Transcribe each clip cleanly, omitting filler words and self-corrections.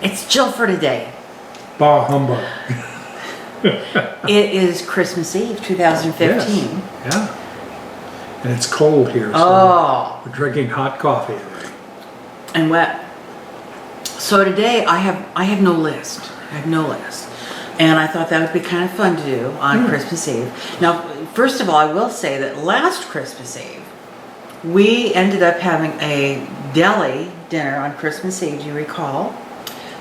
It's Jill for today. Bah humbug. It is Christmas Eve, 2015. Yes. Yeah. And it's cold here, so Oh, we're drinking hot coffee. and wet. So today I have no list. I have no list. And I thought that would be kind of fun to do on Christmas Eve. Now, first of all, I will say that last Christmas Eve, we ended up having a deli dinner on Christmas Eve, do you recall?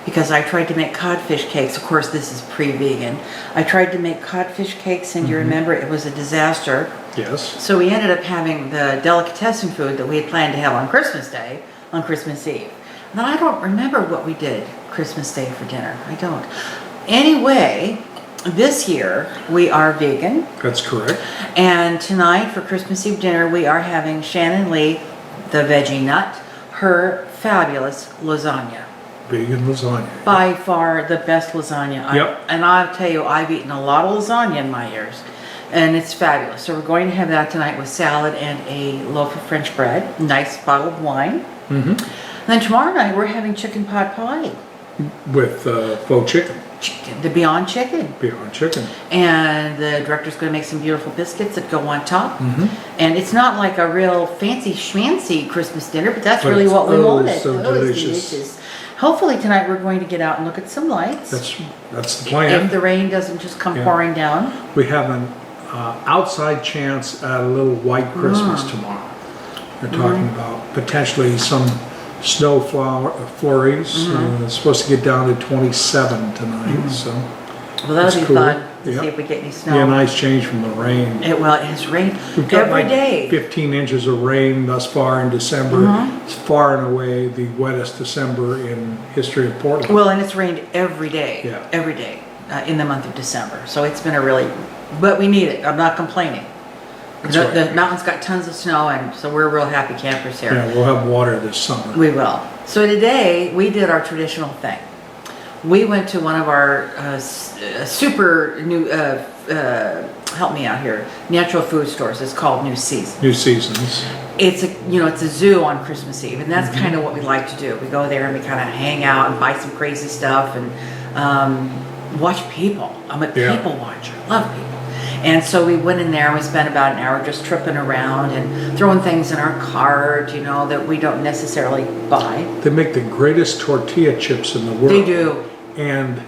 Because I tried to make codfish cakes. Of course, this is pre-vegan. I tried to make codfish cakes, and you remember it was a disaster. Yes. So we ended up having the delicatessen food that we had planned to have on Christmas Day, on Christmas Eve. Now, I don't remember what we did Christmas Day for dinner. I don't. Anyway, this year we are vegan. That's correct. And tonight for Christmas Eve dinner, we are having Shannon Lee, the veggie nut, her fabulous lasagna. Vegan lasagna. By far the best lasagna. Yep. And I'll tell you, I've eaten a lot of lasagna in my years. And it's fabulous. So we're going to have that tonight with salad and a loaf of French bread. Nice bottle of wine. Mm-hmm. And then tomorrow night we're having chicken pot pie. With faux chicken. Chicken, the Beyond Chicken. Beyond chicken. And the director's going to make some beautiful biscuits that go on top. Mm-hmm. And it's not like a real fancy schmancy Christmas dinner, but that's But really it's what we wanted. so Oh, it's delicious. Hopefully tonight we're going to get out and look at some lights. That's the If plan. the rain doesn't just come Yeah. pouring down. We have an outside chance at a little white Christmas tomorrow. We're talking about potentially some snow flurries. It's supposed to get down to 27 tonight, so Well, That's that'll be cool. fun to Yeah. see if we get any snow. yeah, nice change from the rain. It has rained We've got every like day. 15 inches of rain thus far in December. It's far and away the wettest December in history of Portland. Well, and it's rained every day. Yeah. Every day in the month of December. So it's been a really, but we need it. I'm not complaining. That's The, right. the mountain's got tons of snow, and so we're real happy campers here. Yeah, we'll have water this summer. We will. So today we did our traditional thing. We went to one of our super new, help me out here, natural food stores. It's called New Season. New seasons. It's a zoo on Christmas Eve, and that's kind of what we like to do. We go there and we kind of hang out and buy some crazy stuff and watch people. I'm a Yeah. people watcher. Love people. And so we went in there and we spent about an hour just tripping around and throwing things in our cart, that we don't necessarily buy. They make the greatest tortilla chips in the world. They do. And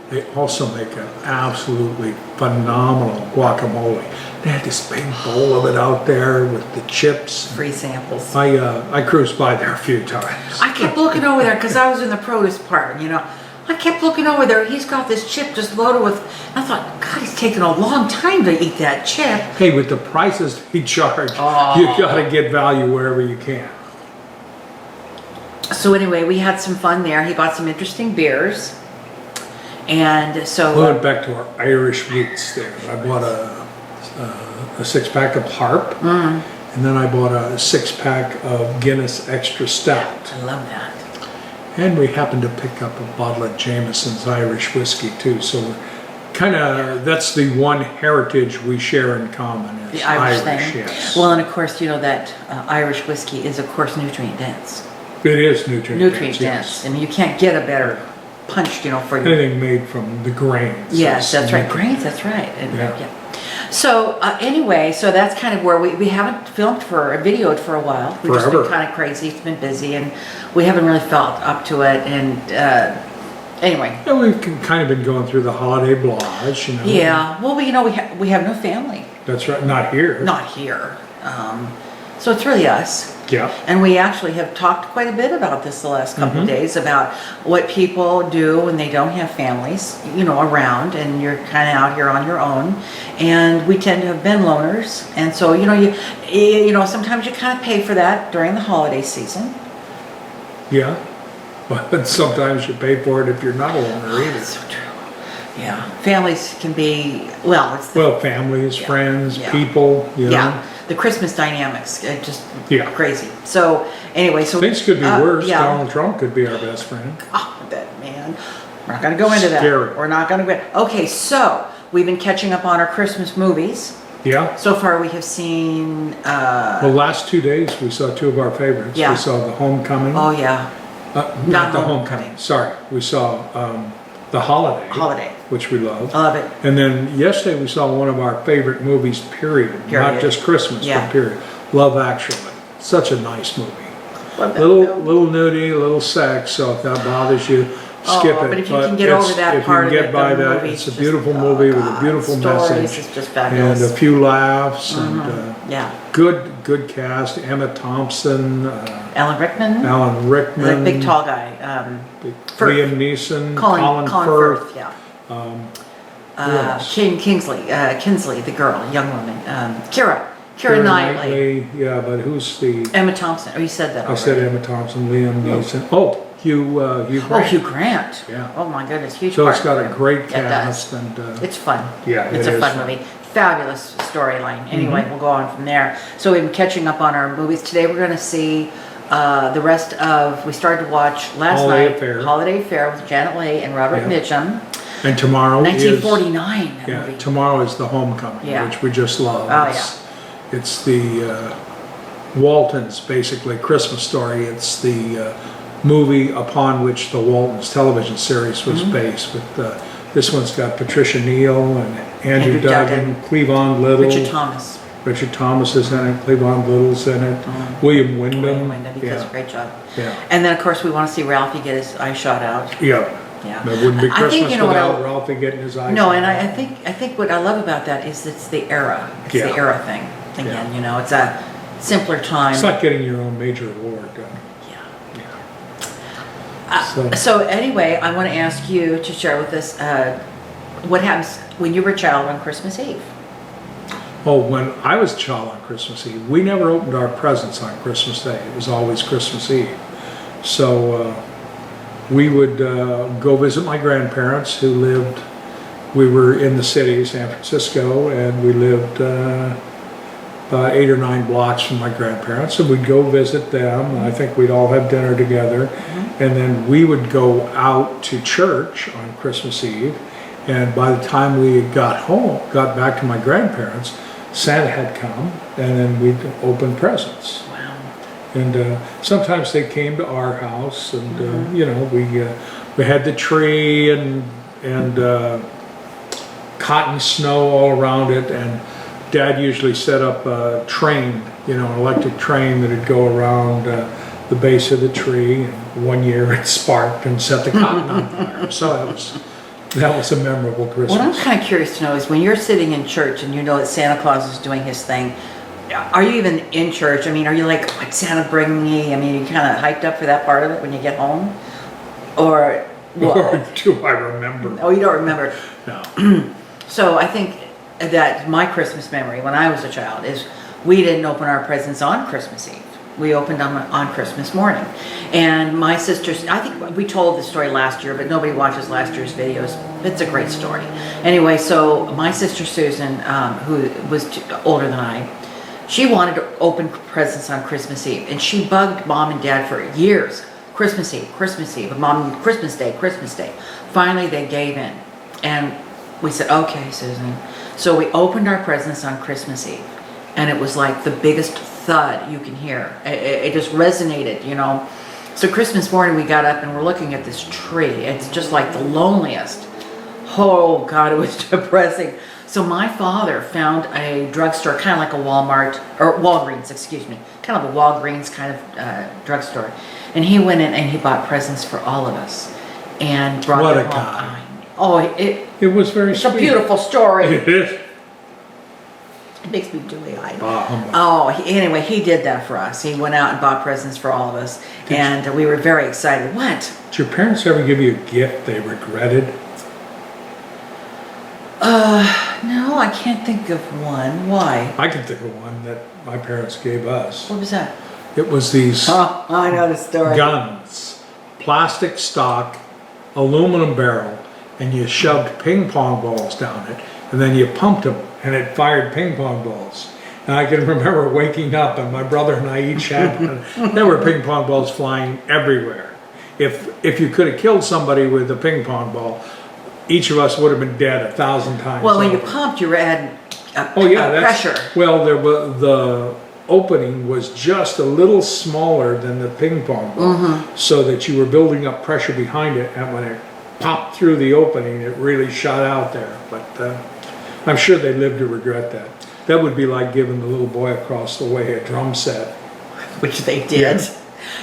they also make an absolutely phenomenal guacamole. They had this big bowl of it out there with the chips. Free samples. I cruised by there a few times. I kept looking over there because I was in the produce part, I kept looking over there. He's got this chip just loaded with. I thought, God, he's taking a long time to eat that chip. Hey, with the prices he charged, Oh. you gotta get value wherever you can. So anyway, we had some fun there. He bought some interesting beers, and so We went back to our Irish roots there. I bought a 6-pack of Harp, and then I bought a 6-pack of Guinness Extra Stout. I love that. And we happened to pick up a bottle of Jameson's Irish whiskey too. So that's the one heritage we share in common is The Irish thing. Yes. Well, and of course, that Irish whiskey is, of course, nutrient dense. It is nutrient Nutrient dense. dense. I mean, you can't get a better punch, for you. Anything made from the grains. Yes, is that's right. nutrient- Grains, that's right. And, Yeah. So anyway, so that's kind of where we haven't videoed for a while. We've just been Forever. kind of crazy. It's been busy, and we haven't really felt up to it. And anyway, And we've kind of been going through the holiday blahs, yeah. Well, we have no family, That's right. Not here. not here. So it's really us. Yeah. And we actually have talked quite a bit about this the last couple of days about what people do when they don't have families, around, and you're kind of out here on your own. And we tend to have been loners, and so sometimes you kind of pay for that during the holiday season. Yeah. But sometimes you pay for it if you're not a loner either. That's so true. Yeah, families can be Well, families, Yeah. friends, Yeah. people, yeah. The Christmas dynamics, just Yeah. crazy. So anyway, so Things could be worse. Yeah. Donald Trump could be our best friend. Oh, that man. We're not going to go into that. Scary. We're not going to go. Okay, so we've been catching up on our Christmas movies. Yeah. So far, we have seen. The last 2 days, we saw two of our favorites. Yeah. We saw The Homecoming Oh yeah, Not the Homecoming. Homecoming. Sorry, we saw the Holiday. Holiday. Which we love. I love it. And then yesterday we saw one of our favorite movies. Period. Not just Christmas, Yeah. but period. Love Actually. Such a nice movie. Love that Little film. nudity, a little sex. So if that bothers you, skip it. But if you can get over that part of if you can get it, by the that, movie's it's a just- beautiful oh, movie with a God, beautiful stories message is just and fabulous. a few laughs and Yeah. good cast. Emma Thompson, Alan Rickman. Alan Rickman, The big tall guy. Firth. Liam Neeson, Colin Firth. Yeah. Yes. Kinsley, the girl, young woman. Keira Knightley. Yeah, but who's the? Emma Thompson. Oh, you said that I already. said Emma Thompson, Liam Neeson. Oh, Hugh Oh, Grant. Hugh Grant. Yeah. Oh my goodness, huge. So part it's got for a him. great Yeah, it does. cast and It's fun. Yeah, it's it a is fun fun. movie. Fabulous storyline. Anyway, Mm-hmm. we'll go on from there. So we've been catching up on our movies. Today we're going to see the rest of. We started to watch last Holiday night. Affair. Holiday Affair with Janet Leigh and Robert Yeah. Mitchum. and tomorrow is 1949. That yeah movie. tomorrow is the Homecoming, Yeah. which we just love. Oh, It's the Waltons basically Christmas story. It's the movie upon which the Waltons television series was Mm-hmm. based. With this one's got Patricia Neal and Andrew Andrew Duggan, Cleavon Little. Richard Thomas. Richard Thomas is in it, Cleavon Little's in it, William Wyndham. William Wyndham, he does a Yeah, great job. yeah, And then of course we want to see Ralphie get his eye shot out. yeah. Yeah. That wouldn't be I Christmas think, you know what without Ralphie getting his eyes. No, out. and I think what I love about that is it's the era. It's Yeah. the era thing. Again, Yeah. you know, it's a simpler time. It's like getting your own major award. Yeah. So- So anyway, I want to ask you to share with us what happens when you were a child on Christmas Eve. Oh, when I was a child on Christmas Eve, we never opened our presents on Christmas Day. It was always Christmas Eve. So we would go visit my grandparents who lived, we were in the city, San Francisco, and we lived about 8 or 9 blocks from my grandparents. So we'd go visit them. I think we'd all have dinner together. And then we would go out to church on Christmas Eve. And by the time we got back to my grandparents, Santa had come, and then we'd open presents. Wow. And sometimes they came to our house, and you know, we had the tree and cotton snow all around it. And Dad usually set up a train, you know, an electric train that'd go around the base of the tree. And one year it sparked and set the cotton on fire. So that was a memorable Christmas. What I'm kind of curious to know is when you're sitting in church and you know that Santa Claus is doing his thing, are you even in church? I mean, are you like, what'd Santa bring me? I mean, you kind of hyped up for that part of it when you get home? Or what? Or do I remember? Oh, you don't remember. No. So I think that my Christmas memory when I was a child is we didn't open our presents on Christmas Eve. We opened them on Christmas morning. And my sisters, I think we told this story last year, but nobody watches last year's videos. It's a great story. Anyway, so my sister Susan, who was older than I, she wanted to open presents on Christmas Eve. And she bugged Mom and Dad for years. Christmas Eve, Mom, Christmas Day. Finally, they gave in. And we said, okay, Susan. So we opened our presents on Christmas Eve. And it was like the biggest thud you can hear. It just resonated, you know. So Christmas morning we got up and we're looking at this tree. It's just like the loneliest. Oh God, it was depressing. So my father found a drugstore, kind of like a Walmart, or Walgreens, excuse me. Kind of a Walgreens kind of drugstore. And he went in and he bought presents for all of us. And brought What them a home. guy. Oh, It was very it's sweet. a beautiful story. It is. It makes me dewy-eyed. Bah, humbug. Oh, anyway, he did that for us. He went out and bought presents for all of us, and we were very excited. What? Did your parents ever give you a gift they regretted? No, I can't think of one. Why? I can think of one that my parents gave us. What was that? It was these Oh, I know the story. guns, plastic stock, aluminum barrel, and you shoved ping pong balls down it, and then you pumped them, and it fired ping pong balls. And I can remember waking up, and my brother and I each had one. There were ping pong balls flying everywhere. If you could have killed somebody with a ping pong ball, each of us would have been dead 1,000 times. Well, when you over. pumped, you were adding Oh yeah, that's, pressure. Well, there was the opening was just a little smaller than the ping pong ball, so that you were building up pressure behind it, and when it popped through the opening, it really shot out there. But I'm sure they live to regret that. That would be like giving the little boy across the way a drum set. Which they did. Yeah.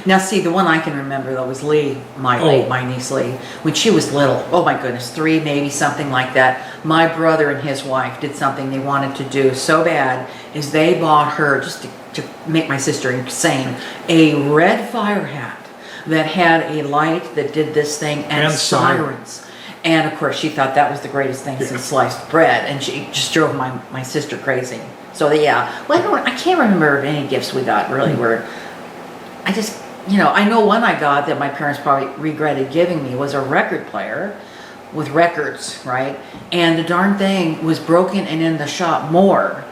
Now, see, the one I can remember though was Lee, my niece Lee, when she was little. Oh my goodness, 3 maybe, something like that. My brother and his wife did something they wanted to do so bad, is they bought her, just to make my sister insane, a red fire hat that had a light that did this thing and sirens. And of course, she thought that was the greatest thing since sliced bread, and she just drove my sister crazy. So yeah, well, I can't remember any gifts we got really were. I just, I know one I got that my parents probably regretted giving me was a record player with records, right? And the darn thing was broken and in the shop more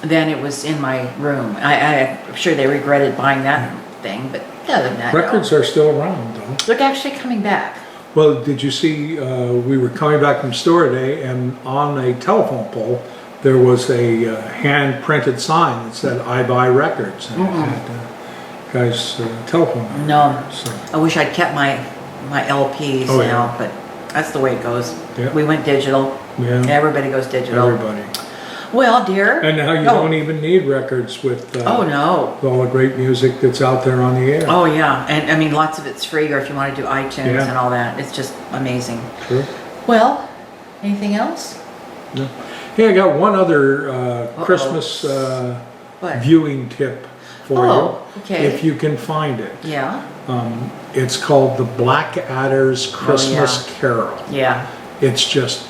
than it was in my room. I'm sure they regretted buying that thing, but other than that, Records are still around, though. They're actually coming back. Well, did you see, we were coming back from store today, and on a telephone pole, there was a hand-printed sign that said, "I buy records." And it had guy's telephone number. No, So, I wish I'd kept my LPs Oh, now, yeah. but that's the way it goes. Yeah. We went digital. yeah, Everybody goes digital. everybody. Well, dear. And now you don't even need records with Oh, no. all the great music that's out there on the air. Oh, yeah. And I mean, lots of it's free, or if you want to do iTunes Yeah. and all that, it's just amazing. Sure. Well, anything else? Yeah. Hey, I got one other Christmas What? viewing tip for Oh, you, okay. if you can find it. Yeah. It's called The Blackadder's Christmas Carol. Yeah. It's just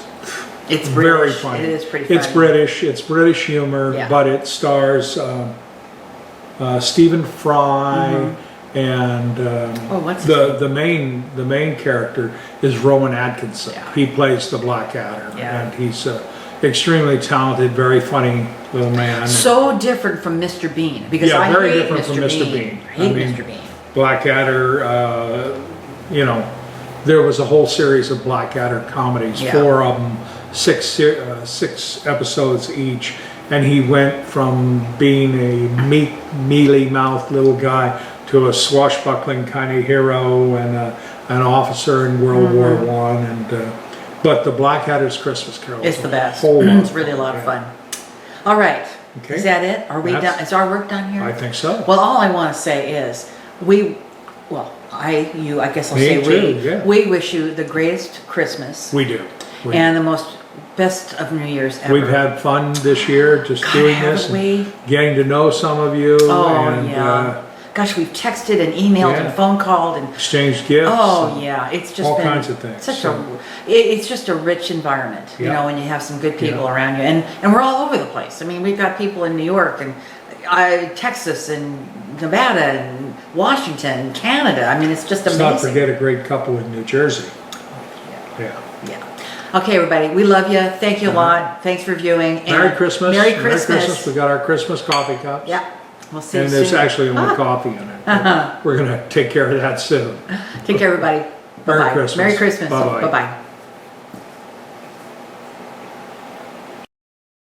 It's very British. funny. It is pretty funny. It's British. It's British humor, Yeah. but it stars Stephen Fry and what's the main character is Rowan Atkinson. Yeah. He plays the Blackadder, Yeah. and he's extremely talented, very funny little man. So different from Mr. Bean, because Yeah, I very hate different from Mr. Bean. I hate I mean, Mr. Bean. Blackadder, there was a whole series of Blackadder comedies, Yeah. 4 of them, 6 episodes each, and he went from being a mealy-mouthed little guy to a swashbuckling kind of hero and an officer in World War I. And but the Blackadder's Christmas Carol It's is the a best. whole lot It's really a lot of fun. All right. Okay. Is that it? Are we That's- done? Is our work done here? I think so. Well, all I want to say is I guess I'll Me say too, yeah. we wish you the greatest Christmas We do. and the best of New Year's ever. We've had fun this year just God, doing haven't this and we? getting to know some of you Oh, and yeah. Gosh, we've texted and emailed Yeah. and phone called and exchanged gifts. oh and yeah, it's just all been kinds of things, Such so. it's just a rich environment, you Yeah. know, when you have some good people Yeah. around you, and we're all over the place. I mean, we've got people in New York and Texas and Nevada and Washington, Canada. I mean, it's just Let's amazing. not forget a great couple in New Jersey. Yeah. Yeah. Okay, everybody, we love you. Thank you a lot. Thanks for viewing. And Merry Christmas. Merry Christmas. We got our Christmas coffee cups. Yeah. We'll see And you there's soon. actually only coffee in it. but We're going to take care of that soon. Take care, everybody. Merry Bye-bye. Christmas. Merry Christmas. Bye-bye. Bye-bye.